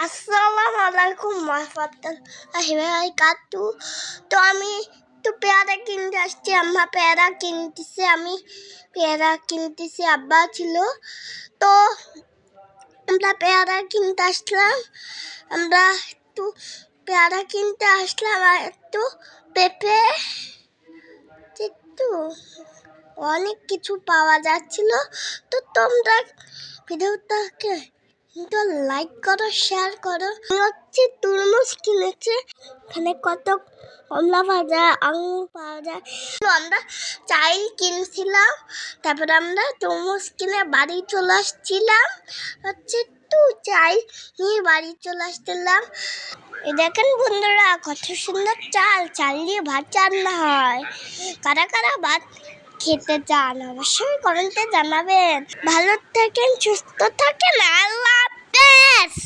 আসসালামু আলাইকুম ওয়ারাহমাতুল্লাহি ওয়া বারাকাতুহু। তো আমি তো পেয়ারা কিনতে আসছি, আম্মা পেয়ারা কিনতেছে, আমি পেয়ারা কিনতেছি, আব্বা ছিল। তো আমরা পেয়ারা কিনতে আসলাম, আমরা একটু পেয়ারা কিনতে আসলাম আর একটু পেঁপে, একটু অনেক কিছু পাওয়া যাচ্ছিল। তো তোমরা ভিডিওটাকে তো লাইক করো, শেয়ার করো। হচ্ছে তরমুজ কিনেছে, এখানে কত কমলা পাওয়া যায়, আঙুর পাওয়া যায়। আমরা চাল কিনছিলাম, তারপরে আমরা তরমুজ কিনে বাড়ি চলে আসছিলাম। হচ্ছে একটু চাল নিয়ে বাড়ি চলে আসছিলাম। এই দেখেন বন্ধুরা, কত সুন্দর চাল দিয়ে ভাত রান্না হয়। কারা কারা ভাত খেতে চান অবশ্যই কমেন্টে জানাবেন। ভালো থাকেন, সুস্থ থাকেন, আল্লাহ হাফেজ।